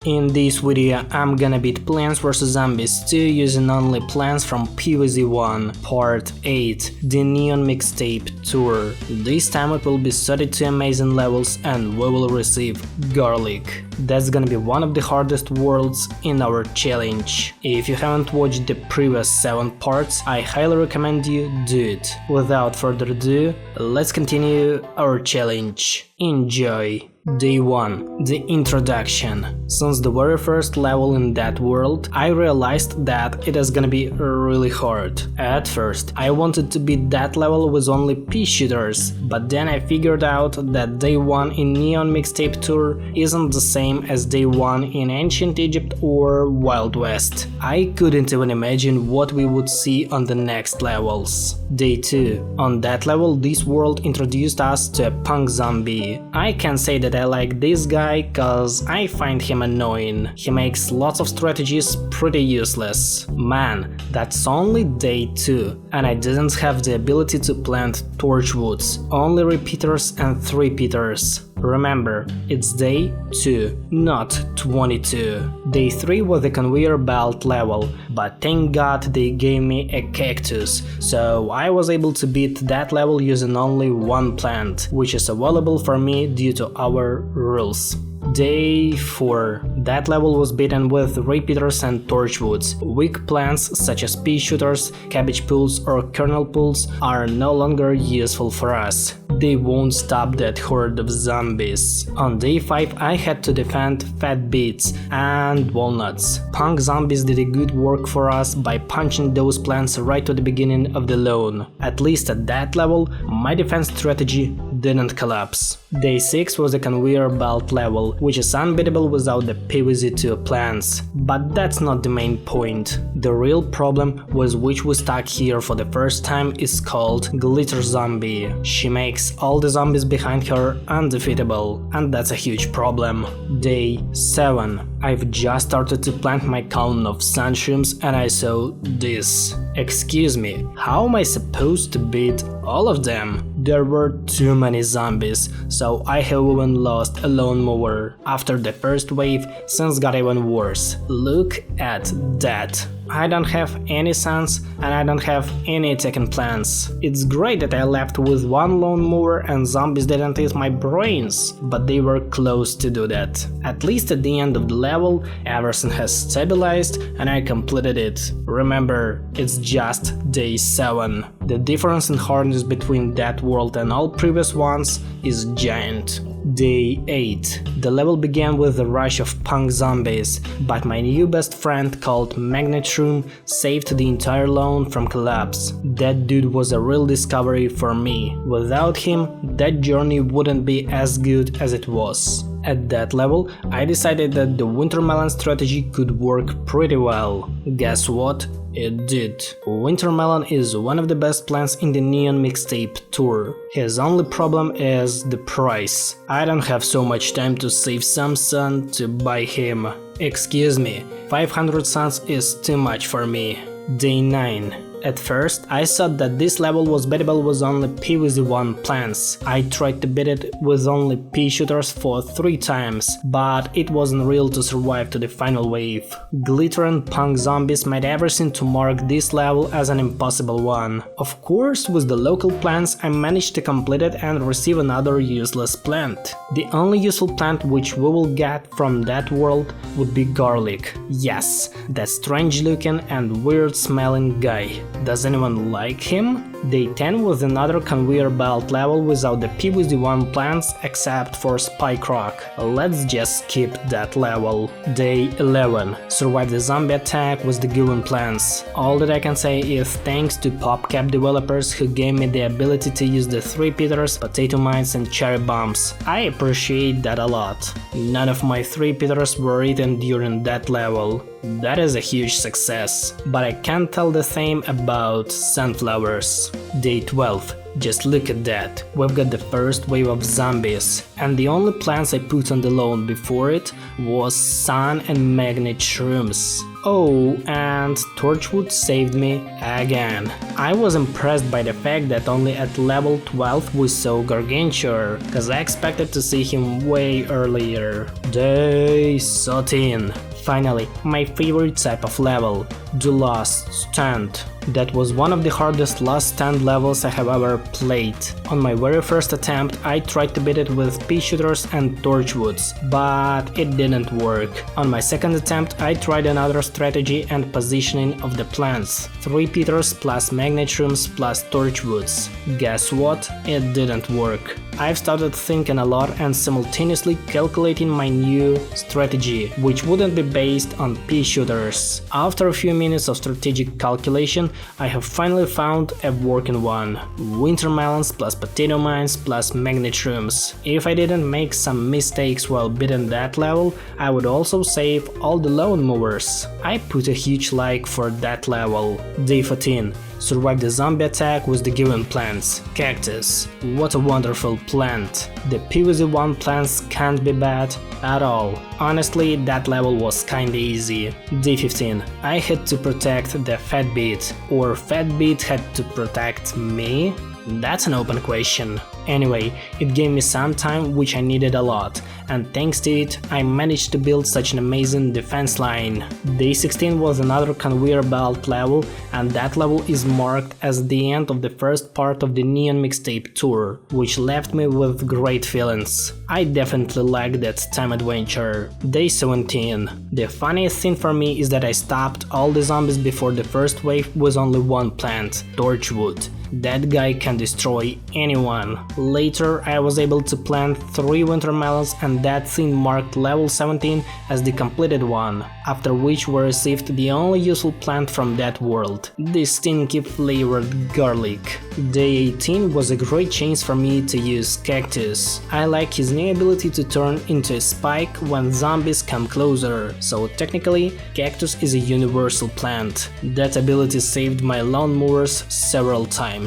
In this video I'm gonna beat Plants vs Zombies 2 using only plants from PVZ 1, Part 8, the Neon Mixtape Tour. This time it will be 32 amazing levels and we will receive Garlic. That's gonna be one of the hardest worlds in our challenge. If you haven't watched the previous 7 parts, I highly recommend you do it. Without further ado, let's continue our challenge. Enjoy! Day 1. The Introduction. Since the very first level in that world, I realized that it is gonna be really hard. At first, I wanted to beat that level with only pea shooters, but then I figured out that Day 1 in Neon Mixtape Tour isn't the same as Day 1 in Ancient Egypt or Wild West. I couldn't even imagine what we would see on the next levels. Day 2. On that level, this world introduced us to a punk zombie. I can say that I like this guy cause I find him annoying. He makes lots of strategies pretty useless. Man, that's only Day 2, and I didn't have the ability to plant torchwoods, only repeaters and 3-peaters. Remember, it's Day 2, not 22. Day 3 was the conveyor belt level, but thank God they gave me a cactus, so I was able to beat that level using only one plant, which is available for me due to our rules. Day 4. That level was beaten with repeaters and torchwoods. Weak plants such as pea shooters, cabbage pulls or kernel pulls are no longer useful for us. They won't stop that horde of zombies. On Day 5 I had to defend fat beets and walnuts. Punk zombies did a good work for us by punching those plants right to the beginning of the lawn. At least at that level, my defense strategy didn't collapse. Day 6 was a conveyor belt level, which is unbeatable without the PVZ2 plants. But that's not the main point. The real problem with which we stuck here for the first time is called Glitter Zombie. She makes all the zombies behind her undefeatable, and that's a huge problem. Day 7. I've just started to plant my column of sunshrooms and I saw this. Excuse me, how am I supposed to beat all of them? There were too many zombies, so I have even lost a lawnmower. After the first wave, things got even worse. Look at that. I don't have any suns and I don't have any attacking plants. It's great that I left with one lawnmower and zombies didn't eat my brains, but they were close to do that. At least at the end of the level, everything has stabilized and I completed it. Remember, it's just Day 7. The difference in hardness between that world and all previous ones is giant. Day 8. The level began with a rush of punk zombies, but my new best friend called Magnetshroom saved the entire lawn from collapse. That dude was a real discovery for me. Without him, that journey wouldn't be as good as it was. At that level, I decided that the Wintermelon strategy could work pretty well. Guess what? It did. Wintermelon is one of the best plants in the Neon Mixtape Tour. His only problem is the price. I don't have so much time to save some sun to buy him. Excuse me, 500 suns is too much for me. Day 9. At first, I thought that this level was beatable with only PVZ1 plants. I tried to beat it with only pea shooters for 3 times, but it wasn't real to survive to the final wave. Glitter and punk zombies made everything to mark this level as an impossible one. Of course, with the local plants I managed to complete it and receive another useless plant. The only useful plant which we will get from that world would be garlic. Yes, that strange looking and weird smelling guy. Does anyone like him? Day 10 was another conveyor belt level without the PVZ1 plants except for Spike Rock. Let's just skip that level. Day 11. Survive the zombie attack with the given plants. All that I can say is thanks to PopCap developers who gave me the ability to use the 3-peaters, potato mines and cherry bombs. I appreciate that a lot. None of my 3-peaters were eaten during that level. That is a huge success, but I can't tell the same about sunflowers. Day 12. Just look at that, we've got the first wave of zombies, and the only plants I put on the lawn before it was sun and magnet shrooms. Oh, and Torchwood saved me again. I was impressed by the fact that only at level 12 we saw Gargantuar, cause I expected to see him way earlier. Day 13. Finally, my favorite type of level, the last stand. That was one of the hardest last stand levels I have ever played. On my very first attempt I tried to beat it with pea shooters and torchwoods, but it didn't work. On my second attempt I tried another strategy and positioning of the plants, 3 peters plus magnet shrooms plus torchwoods. Guess what? It didn't work. I've started thinking a lot and simultaneously calculating my new strategy, which wouldn't be based on pea shooters. After a few minutes of strategic calculation, I have finally found a working one. Winter melons plus potato mines plus magnet shrooms. If I didn't make some mistakes while beating that level, I would also save all the lawn mowers. I put a huge like for that level. Day 14. Survive the zombie attack with the given plants. Cactus. What a wonderful plant. The PVZ1 plants can't be bad at all. Honestly, that level was kinda easy. Day 15. I had to protect the fat beet. Or fat beet had to protect me? That's an open question. Anyway, it gave me some time which I needed a lot, and thanks to it I managed to build such an amazing defense line. Day 16 was another conveyor belt level, and that level is marked as the end of the first part of the Neon Mixtape Tour, which left me with great feelings. I definitely liked that time adventure. Day 17. The funniest thing for me is that I stopped all the zombies before the first wave with only one plant, Torchwood. That guy can destroy anyone. Later I was able to plant 3 winter melons and that thing marked level 17 as the completed one, after which we received the only useful plant from that world, the stinky flavored garlic. Day 18 was a great chance for me to use Cactus. I like his new ability to turn into a spike when zombies come closer, so technically Cactus is a universal plant. That ability saved my lawnmowers several times.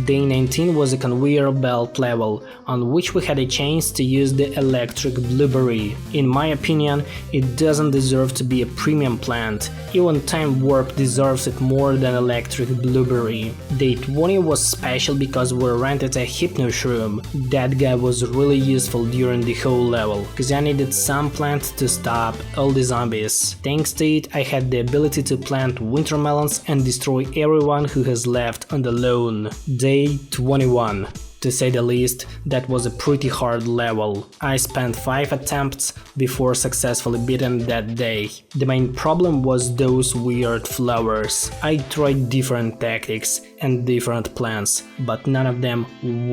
Day 19 was a conveyor belt level, on which we had a chance to use the electric blueberry. In my opinion, it doesn't deserve to be a premium plant, even Time Warp deserves it more than electric blueberry. Day 20 was special because we rented a hypno shroom. That guy was really useful during the whole level, cause I needed some plant to stop all the zombies. Thanks to it, I had the ability to plant winter melons and destroy everyone who has left on the lawn. Day 21. To say the least, that was a pretty hard level. I spent 5 attempts before successfully beating that day. The main problem was those weird flowers. I tried different tactics and different plans, but none of them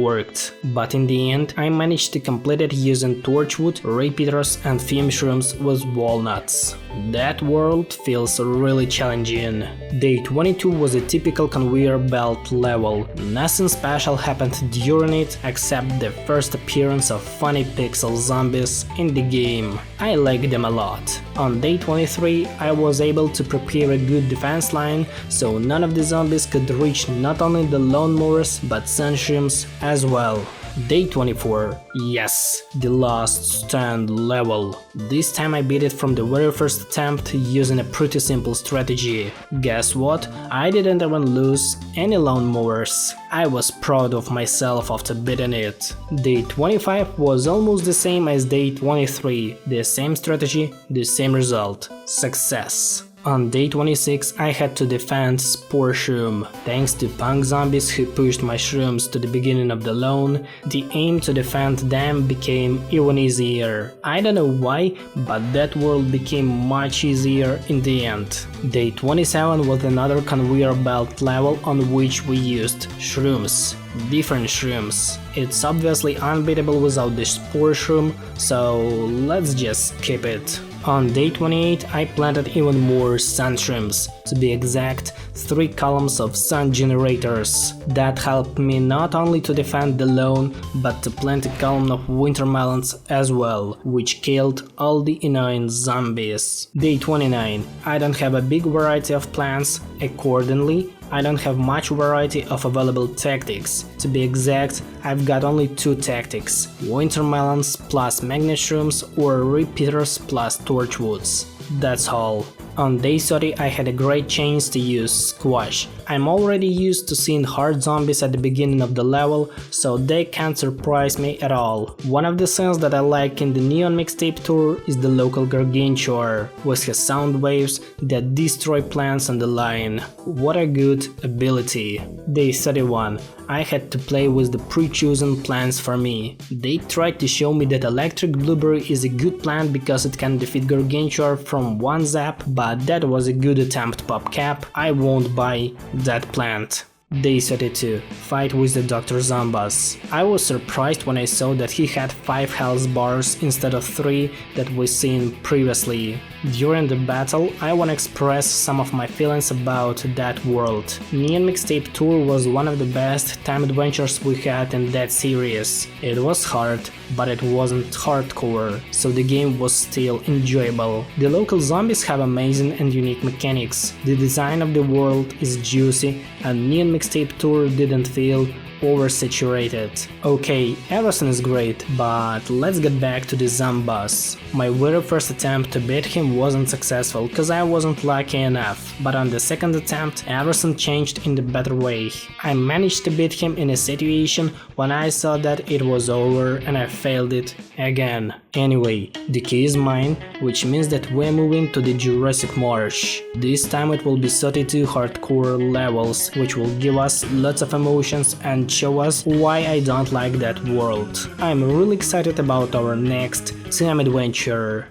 worked. But in the end, I managed to complete it using torchwood, repeaters and fume shrooms with walnuts. That world feels really challenging. Day 22 was a typical conveyor belt level. Nothing special happened during it except the first appearance of funny pixel zombies in the game. I like them a lot. On day 23 I was able to prepare a good defense line, so none of the zombies could reach not only the lawnmowers but sunshrooms as well. Day 24. Yes, the last stand level. This time I beat it from the very first attempt using a pretty simple strategy. Guess what? I didn't even lose any lawnmowers. I was proud of myself after beating it. Day 25 was almost the same as day 23. The same strategy, the same result. Success. On day 26 I had to defend Spore Shroom. Thanks to punk zombies who pushed my shrooms to the beginning of the lawn, the aim to defend them became even easier. I don't know why, but that world became much easier in the end. Day 27 was another conveyor belt level on which we used shrooms. Different shrooms. It's obviously unbeatable without the Spore Shroom, so let's just skip it. On day 28 I planted even more sun shrooms, to be exact 3 columns of sun generators. That helped me not only to defend the lawn, but to plant a column of winter melons as well, which killed all the annoying zombies. Day 29. I don't have a big variety of plants, accordingly I don't have much variety of available tactics. To be exact, I've got only 2 tactics: winter melons plus magnet shrooms or repeaters plus torchwoods. That's all. On day 30 I had a great chance to use squash. I'm already used to seeing hard zombies at the beginning of the level, so they can't surprise me at all. One of the scenes that I like in the Neon Mixtape Tour is the local gargantuar, with his sound waves that destroy plants on the line. What a good ability. Day 31. I had to play with the pre-chosen plants for me. They tried to show me that electric blueberry is a good plant because it can defeat gargantuar from one zap, but that was a good attempt, PopCap. I won't buy that plant. Day 32. Fight with the Dr. Zomboss. I was surprised when I saw that he had 5 health bars instead of 3 that we seen previously. During the battle, I wanna express some of my feelings about that world. Neon Mixtape Tour was one of the best time adventures we had in that series. It was hard, but it wasn't hardcore, so the game was still enjoyable. The local zombies have amazing and unique mechanics. The design of the world is juicy, and Neon Mixtape Tour didn't feel oversaturated. Okay, everything is great, but let's get back to the Zomboss. My very first attempt to beat him wasn't successful cause I wasn't lucky enough, but on the second attempt everything changed in the better way. I managed to beat him in a situation when I saw that it was over and I failed it again. Anyway, the key is mine, which means that we're moving to the Jurassic Marsh. This time it will be 32 hardcore levels, which will give us lots of emotions and show us why I don't like that world. I'm really excited about our next time adventure.